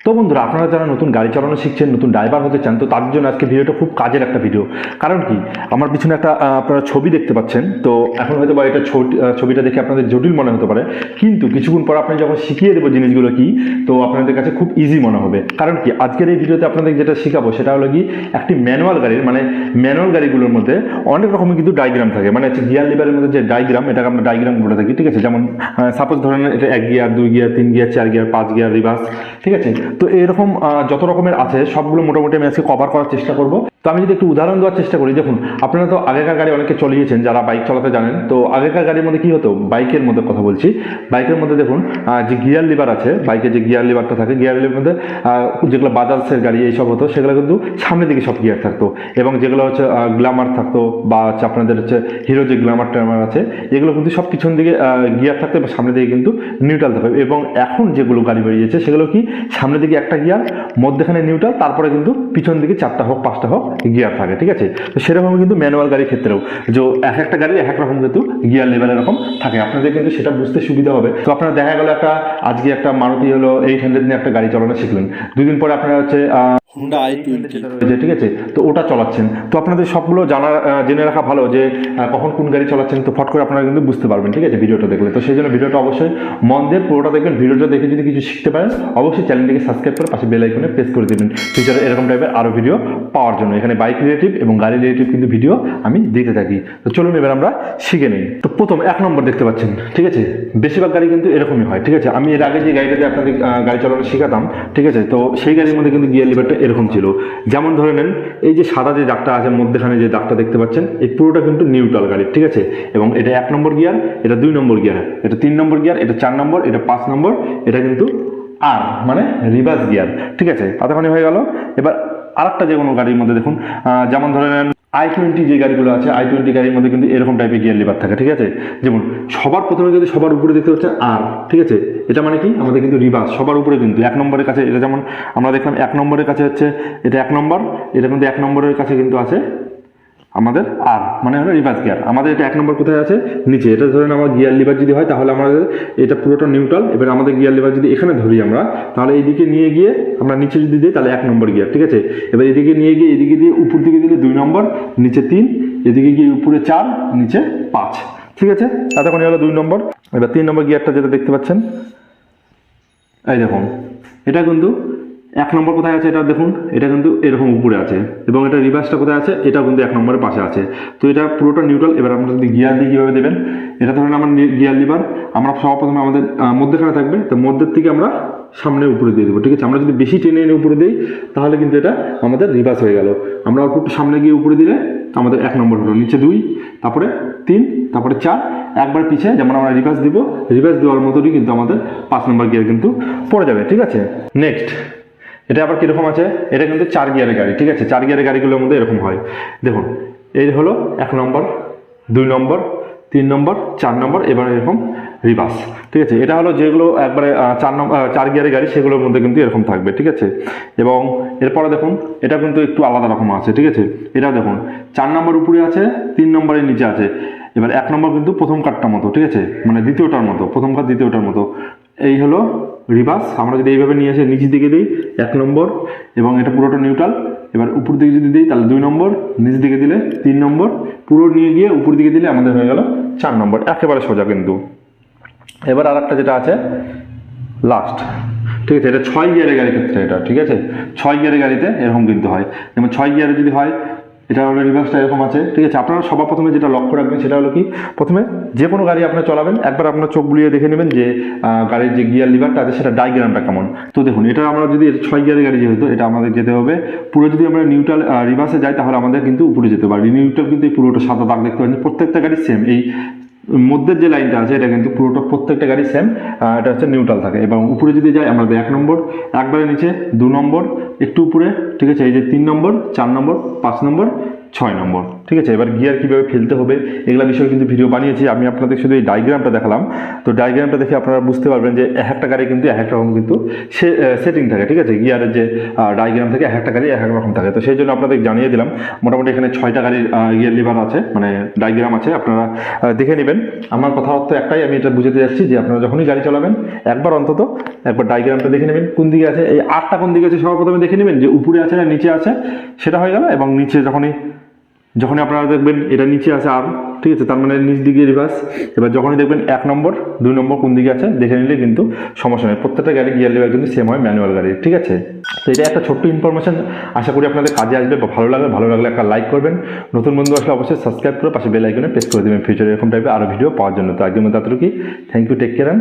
তো বন্ধুরা, আপনারা যারা নতুন গাড়ি চালানো শিখছেন, নতুন ড্রাইভার হতে চান, তো তাদের জন্য আজকে ভিডিওটা খুব কাজের একটা ভিডিও। কারণ কি, আমার পিছনে একটা আপনারা ছবি দেখতে পাচ্ছেন। তো এখন হয়তো বা এটা ছবিটা দেখে আপনাদের জটিল মনে হতে পারে, কিন্তু কিছুক্ষণ পর আপনি যখন শিখিয়ে দেবো জিনিসগুলো কি, তো আপনাদের কাছে খুব ইজি মনে হবে। কারণ কি, আজকের এই ভিডিওতে আপনাদের যেটা শেখাবো সেটা হলো কি, একটি ম্যানুয়াল গাড়ির ম্যানুয়াল গাড়িগুলোর মধ্যে অনেক রকমের কিন্তু ডায়াগ্রাম থাকে। গিয়ার লিভারের মধ্যে যে ডায়াগ্রাম, এটাকে আমরা ডায়াগ্রাম বলে থাকি। ঠিক আছে, যেমন সাপোজ ধরেন এটা 1 gear, 2 gear, 3 gear, 4 gear, 5 gear, reverse. ঠিক আছে, তো এরকম যত রকমের আছে সবগুলো মোটামুটি আমি আজকে কভার করার চেষ্টা করব। তো আমি যদি একটু উদাহরণ দেওয়ার চেষ্টা করি, দেখুন আপনারা তো আগেকার গাড়ি অনেকে চালিয়েছেন, যারা বাইক চালাতে জানেন। তো আগেকার গাড়ির মধ্যে কি হতো, বাইকের মধ্যে কথা বলছি, বাইকের মধ্যে দেখুন যে গিয়ার লিভার আছে, বাইকে যে গিয়ার লিভারটা থাকে, গিয়ার লিভারের মধ্যে যেগুলো বাজাজের গাড়ি এইসব হতো, সেগুলো কিন্তু সামনের দিকে সব গিয়ার থাকতো। এবং যেগুলো হচ্ছে গ্ল্যামার থাকতো, বা হচ্ছে আপনাদের হচ্ছে হিরো যে গ্ল্যামার ট্যামার আছে, এগুলো কিন্তু সব পিছন দিকে গিয়ার থাকতো এবং সামনের দিকে কিন্তু নিউট্রাল থাকবে। এবং এখন যেগুলো গাড়ি বেরিয়েছে সেগুলো কি, সামনের দিকে একটা গিয়ার, মধ্যখানে নিউট্রাল, তারপরে কিন্তু পিছন দিকে 4টা হোক 5টা হোক গিয়ার থাকে। ঠিক আছে, তো সেরকম কিন্তু ম্যানুয়াল গাড়ির ক্ষেত্রেও যে এক একটা গাড়ি এক এক রকম কিন্তু গিয়ার লেভেল এরকম থাকে। আপনাদের কিন্তু সেটা বুঝতে সুবিধা হবে। তো আপনারা দেখা গেল আজকে একটা মারুতি হলো 800 নিয়ে একটা গাড়ি চালানো শিখলেন, 2 দিন পরে আপনারা হচ্ছে হুন্ডা i20 রয়েছে। ঠিক আছে, তো ওটা চালাচ্ছেন। তো আপনাদের সবগুলো জেনে রাখা ভালো যে কখন কোন গাড়ি চালাচ্ছেন, তো ফট করে আপনারা কিন্তু বুঝতে পারবেন। ঠিক আছে, ভিডিওটা দেখলে। তো সেই জন্য ভিডিওটা অবশ্যই মন দিয়ে পুরোটা দেখবেন। ভিডিওটা দেখে যদি কিছু শিখতে পারেন, অবশ্যই চ্যানেলটিকে সাবস্ক্রাইব করে পাশে বেল আইকনে প্রেস করে দেবেন ফিউচারে এরকম টাইপের আরও ভিডিও পাওয়ার জন্য। এখানে বাইক রিলেটিভ এবং গাড়ি রিলেটিভ কিন্তু ভিডিও আমি দিতে থাকি। তো চলুন এবার আমরা শিখে নিই। তো প্রথম 1 নম্বর দেখতে পাচ্ছেন। ঠিক আছে, বেশিরভাগ গাড়ি কিন্তু এরকমই হয়। ঠিক আছে, আমি এর আগে যে গাড়িটাতে আপনাদের গাড়ি চালানো শেখাতাম, ঠিক আছে, তো সেই গাড়ির মধ্যে কিন্তু গিয়ার লিভারটা এরকম ছিল। যেমন ধরে নেন, এই যে সাদা যে দাগটা আছে, মধ্যখানে যে দাগটা দেখতে পাচ্ছেন, এই পুরোটা কিন্তু নিউট্রাল গাড়ি। ঠিক আছে, এবং এটা 1 নম্বর গিয়ার, এটা 2 নম্বর গিয়ার, এটা 3 নম্বর গিয়ার, এটা 4 নম্বর, এটা 5 নম্বর, এটা কিন্তু আর রিভার্স গিয়ার। ঠিক আছে, এতখানি হয়ে গেল। এবার আরেকটা যে কোনো গাড়ির মধ্যে দেখুন, যেমন ধরে নেন i20 যে গাড়িগুলো আছে, i20 গাড়ির মধ্যে কিন্তু এরকম টাইপের গিয়ার লিভার থাকে। ঠিক আছে, যেমন সবার প্রথমে কিন্তু সবার উপরে দেখতে হচ্ছে আর। ঠিক আছে, এটা কি, আমাদের কিন্তু রিভার্স সবার উপরে কিন্তু 1 নম্বরের কাছে, এটা যেমন আমরা দেখলাম 1 নম্বরের কাছে হচ্ছে এটা 1 নম্বর, এটা কিন্তু 1 নম্বরের কাছে কিন্তু আছে আমাদের আর, হলো রিভার্স গিয়ার। আমাদের এটা 1 নম্বর কোথায় আছে, নিচে। এটা ধরেন আমার গিয়ার লিভার যদি হয়, তাহলে আমাদের এটা পুরোটা নিউট্রাল। এবার আমাদের গিয়ার লিভার যদি এখানে ধরি আমরা, তাহলে এইদিকে নিয়ে গিয়ে আমরা নিচে যদি দিই, তাহলে 1 নম্বর গিয়ার। ঠিক আছে, এবার এদিকে নিয়ে গিয়ে এদিকে দিয়ে উপর দিকে দিলে 2 নম্বর, নিচে 3, এদিকে গিয়ে উপরে 4, নিচে 5। ঠিক আছে, এতক্ষণ হলো 2 নম্বর। এবার 3 নম্বর গিয়ারটা যেটা দেখতে পাচ্ছেন, এই দেখুন, এটা কিন্তু 1 নম্বর কোথায় আছে, এটা দেখুন, এটা কিন্তু এরকম উপরে আছে। এবং এটা রিভার্সটা কোথায় আছে, এটা কিন্তু 1 নম্বরের পাশে আছে। তো এটা পুরোটা নিউট্রাল। এবার আমরা যদি গিয়ার দিয়ে কীভাবে দেবেন, এটা ধরেন আমার গিয়ার লিভার, আমরা সর্বপ্রথমে আমাদের মধ্যখানে থাকবে, তো মধ্যের থেকে আমরা সামনে উপরে দিয়ে দেবো। ঠিক আছে, আমরা যদি বেশি টেনে এনে উপরে দিই, তাহলে কিন্তু এটা আমাদের রিভার্স হয়ে গেল। আমরা অল্প সামনে গিয়ে উপরে দিলে আমাদের 1 নম্বর হলো, নিচে 2, তারপরে 3, তারপরে 4, একবার পিছিয়ে যেমন আমরা রিভার্স দিব, রিভার্স দেওয়ার মতোই কিন্তু আমাদের 5 নম্বর গিয়ার কিন্তু পড়ে যাবে। ঠিক আছে, নেক্সট এটা আবার কীরকম আছে, এটা কিন্তু 4 গিয়ারের গাড়ি। ঠিক আছে, 4 গিয়ারের গাড়িগুলোর মধ্যে এরকম হয়। দেখুন, এই হলো 1 নম্বর, 2 নম্বর, 3 নম্বর, 4 নম্বর, এবার এরকম রিভার্স। ঠিক আছে, এটা হলো যেগুলো একবারে 4 গিয়ারের গাড়ি, সেগুলোর মধ্যে কিন্তু এরকম থাকবে। ঠিক আছে, এবং এরপরে দেখুন, এটা কিন্তু একটু আলাদা রকম আছে। ঠিক আছে, এটা দেখুন 4 নম্বর উপরে আছে, 3 নম্বরের নিচে আছে। এবার 1 নম্বর কিন্তু প্রথম কার্ডটার মতো। ঠিক আছে, দ্বিতীয়টার মতো, প্রথম কার্ড দ্বিতীয়টার মতো। এই হলো রিভার্স। আমরা যদি এইভাবে নিয়ে এসে নিচের দিকে দিই 1 নম্বর, এবং এটা পুরোটা নিউট্রাল। এবার উপর দিকে যদি দিই, তাহলে 2 নম্বর, নিচের দিকে দিলে 3 নম্বর, পুরো নিয়ে গিয়ে উপর দিকে দিলে আমাদের হয়ে গেল 4 নম্বর। একেবারে সোজা কিন্তু। এবার আর একটা যেটা আছে লাস্ট। ঠিক আছে, এটা 6 গিয়ারের গাড়ির ক্ষেত্রে এটা। ঠিক আছে, 6 গিয়ারের গাড়িতে এরকম কিন্তু হয়। যেমন 6 গিয়ারে যদি হয়, এটা হলো রিভার্সটা এরকম আছে। ঠিক আছে, আপনারা সবার প্রথমে যেটা লক্ষ্য রাখবেন সেটা হলো কি, প্রথমে যে কোনো গাড়ি আপনারা চালাবেন, একবার আপনার চোখ বুলিয়ে দেখে নেবেন যে গাড়ির যে গিয়ার লিভারটা আছে সেটা ডায়াগ্রামটা কেমন। তো দেখুন, এটা আমরা যদি 6 গিয়ারের গাড়ি যেহেতু, এটা আমাদের যেতে হবে পুরো, যদি আমরা নিউট্রাল রিভার্সে যাই, তাহলে আমাদের কিন্তু উপরে যেতে পারি। নিউট্রাল কিন্তু এই পুরোটা সাদা দাগ দেখতে পাচ্ছেন, প্রত্যেকটা গাড়ি সেম। এই মধ্যের যে লাইনটা আছে, এটা কিন্তু পুরোটা প্রত্যেকটা গাড়ি সেম, এটা হচ্ছে নিউট্রাল থাকে। এবং উপরে যদি যাই, আমাদের 1 নম্বর, একবারে নিচে 2 নম্বর, একটু উপরে। ঠিক আছে, এই যে 3 নম্বর, 4 নম্বর, 5 নম্বর, 6 নম্বর, ঠিক আছে। এবার গিয়ার কীভাবে ফেলতে হবে এগুলা বিষয়ে কিন্তু ভিডিও বানিয়েছি, আমি আপনাদের শুধু এই ডায়াগ্রামটা দেখালাম। তো ডায়াগ্রামটা দেখে আপনারা বুঝতে পারবেন যে এক একটা গাড়ি কিন্তু এক এক রকম কিন্তু সেটিং থাকে, ঠিক আছে। গিয়ারের যে ডায়াগ্রাম থাকে এক একটা গাড়ি এক এক রকম থাকে। তো সেই জন্য আপনাদের জানিয়ে দিলাম। মোটামুটি এখানে 6টা গাড়ির গিয়ার লিভার আছে, মানে ডায়াগ্রাম আছে, আপনারা দেখে নেবেন। আমার কথা অর্থ একটাই, আমি এটা বুঝাতে যাচ্ছি যে আপনারা যখনই গাড়ি চালাবেন একবার অন্তত একবার ডায়াগ্রামটা দেখে নেবেন কোন দিকে আছে, এই আটটা কোন দিকে আছে সবার প্রথমে দেখে নেবেন, যে উপরে আছে না নিচে আছে সেটা হয়ে গেল। এবং নিচে যখনই আপনারা দেখবেন এটা নিচে আছে আর, ঠিক আছে, তার মানে নিচ দিকে রিভার্স। এবার যখনই দেখবেন 1 নম্বর 2 নম্বর কোন দিকে আছে দেখে নিলে কিন্তু সমস্যা নেই। প্রত্যেকটা গাড়ি গিয়ার লিভার কিন্তু সেম হয় ম্যানুয়াল গাড়ির, ঠিক আছে। তো এটা একটা ছোট্ট ইনফরমেশন, আশা করি আপনাদের কাজে আসবে বা ভালো লাগলে একটা লাইক করবেন। নতুন বন্ধু আসলে অবশ্যই সাবস্ক্রাইব করে পাশে বেল আইকনে প্রেস করে দেবেন ফিউচারে এরকম টাইপের আরও ভিডিও পাওয়ার জন্য। তো একদম তাড়াতাড়ি থ্যাংক ইউ, টেক কেয়ার।